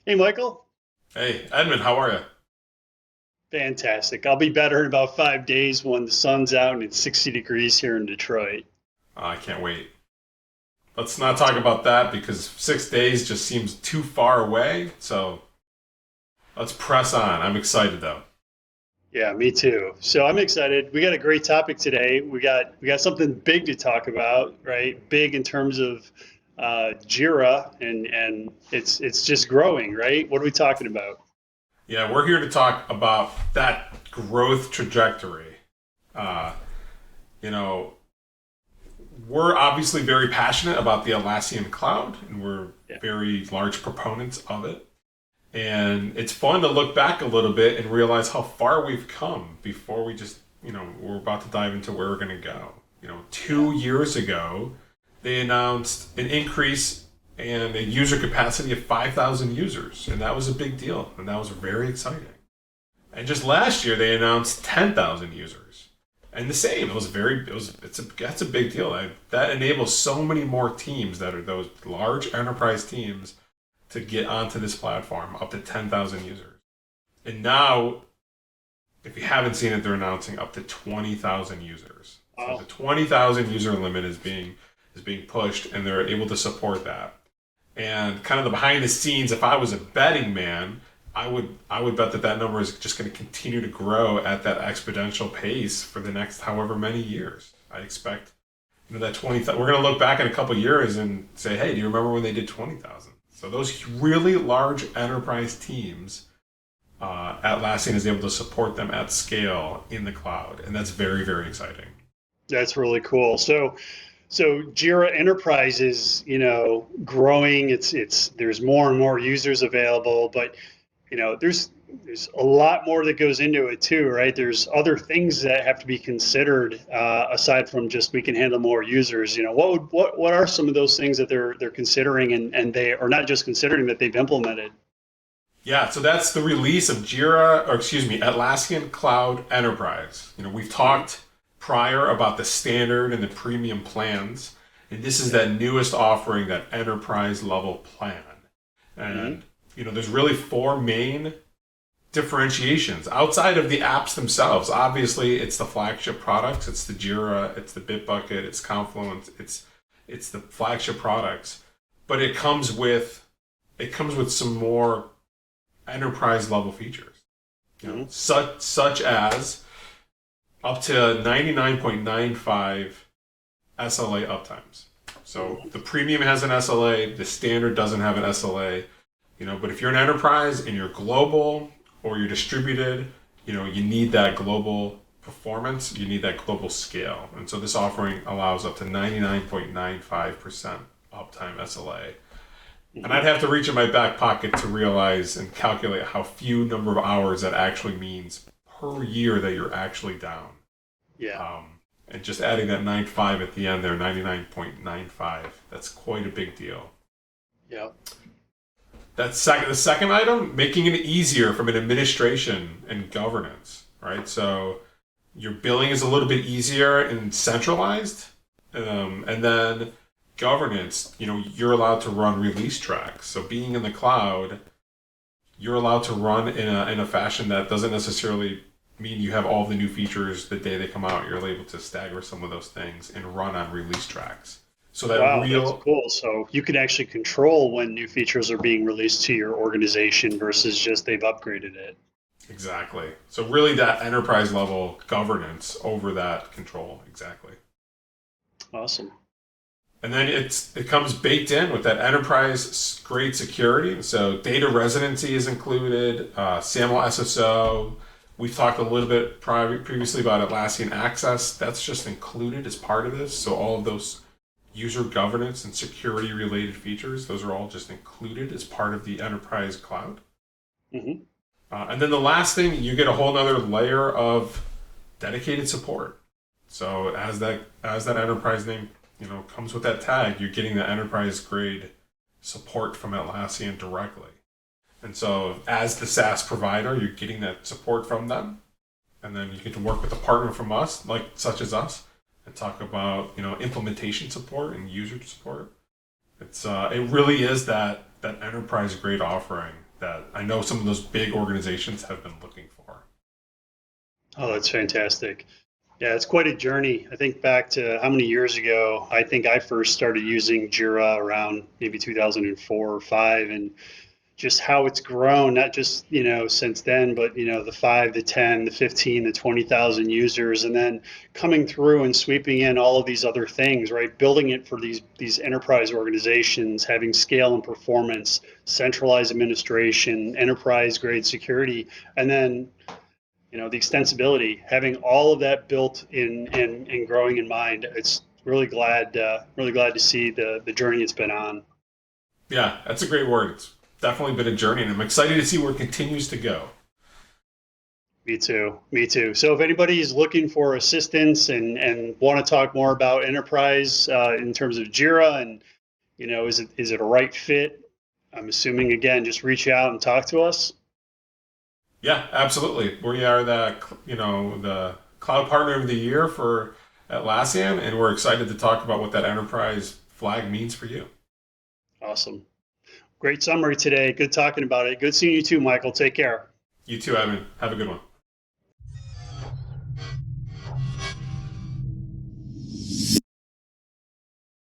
Hey, Michael. Hey, Edmond, how are you? Fantastic. I'll be better in about 5 days when the sun's out and it's 60 degrees here in Detroit. I can't wait. Let's not talk about that because 6 days just seems too far away. So let's press on. I'm excited though. Yeah, me too. So I'm excited. We got a great topic today. We got something big to talk about, right? Big in terms of Jira, and it's just growing, right? What are we talking about? Yeah, we're here to talk about that growth trajectory. Uh, you know, we're obviously very passionate about the Atlassian cloud, and we're Yeah. very large proponents of it. And it's fun to look back a little bit and realize how far we've come before we just, we're about to dive into where we're going to go. Yeah. 2 years ago, they announced an increase and a user capacity of 5,000 users. And that was a big deal. And that was very exciting. And just last year, they announced 10,000 users. And the same, that's a big deal. That enables so many more teams that are those large enterprise teams to get onto this platform, up to 10,000 users. And now, if you haven't seen it, they're announcing up to 20,000 users. So the Wow. 20,000 user limit is being pushed, and they're able to support that. And kind of the behind the scenes, if I was a betting man, I would bet that number is just going to continue to grow at that exponential pace for the next however many years. I expect that 20,000. We're going to look back in a couple of years and say, hey, do you remember when they did 20,000? So those really large enterprise teams, Atlassian is able to support them at scale in the cloud, and that's very, very exciting. That's really cool. So Jira Enterprise is, growing. It's there's more and more users available, but there's a lot more that goes into it too, right? There's other things that have to be considered aside from just we can handle more users. What are some of those things that they're considering and they are not just considering that they've implemented? Yeah, so that's the release of Jira, or excuse me, Atlassian Cloud Enterprise. We've Mhm. talked prior about the standard and the premium plans, and this is Yeah. that newest offering, that enterprise level plan. Hmm. And there's really four main differentiations outside of the apps themselves. Obviously, it's the flagship products. It's the Jira. It's the Bitbucket. It's Confluence. It's the flagship products. But it comes with some more enterprise level features. Hmm. Such as up to 99.95 SLA uptimes. So the premium has an SLA. The standard doesn't have an SLA. But if you're an enterprise and you're global or you're distributed, you need that global performance, you need that global scale. And so this offering allows up to 99.95% uptime SLA. And Hmm. I'd have to reach in my back pocket to realize and calculate how few number of hours that actually means per year that you're actually down. Yeah. And just adding that 95 at the end there, 99.95, that's quite a big deal. Yeah. The second item, making it easier from an administration and governance, right? So your billing is a little bit easier and centralized, and then governance. You're allowed to run release tracks. So being in the cloud, you're allowed to run in a fashion that doesn't necessarily mean you have all the new features the day they come out. You're able to stagger some of those things and run on release tracks. So that Wow, that's real cool. So you can actually control when new features are being released to your organization versus just they've upgraded it. Exactly. So really that enterprise level governance over that control. Exactly. Awesome. And then it comes baked in with that enterprise grade security. So data residency is included, SAML SSO. We've talked a little bit previously about Atlassian Access. That's just included as part of this. So all of those user governance and security related features, those are all just included as part of the enterprise cloud. Hmm. And then the last thing, you get a whole other layer of dedicated support. So as that enterprise name, comes with that tag, you're getting the enterprise grade support from Atlassian directly. And so as the SaaS provider, you're getting that support from them, and then you get to work with a partner from us, like such as us, and talk about implementation support and user support. It really is that enterprise grade offering that I know some of those big organizations have been looking for. Oh, that's fantastic. Yeah, it's quite a journey. I think back to how many years ago, I think I first started using Jira around maybe 2004 or 5, and just how it's grown, not just, since then, but, the 5, the 10, the 15, the 20,000 users, and then coming through and sweeping in all of these other things, right? Building it for these enterprise organizations, having scale and performance, centralized administration, enterprise grade security, and then the extensibility, having all of that built in and growing in mind. It's really glad to see the journey it's been on. Yeah, that's a great word. It's definitely been a journey, and I'm excited to see where it continues to go. Me too. Me too. So if anybody is looking for assistance and want to talk more about enterprise in terms of Jira and is it a right fit? I'm assuming again, just reach out and talk to us. Yeah, absolutely. We are the cloud partner of the year for Atlassian, and we're excited to talk about what that enterprise flag means for you. Awesome. Great summary today. Good talking about it. Good seeing you too, Michael. Take care. You too, Evan. Have a good one.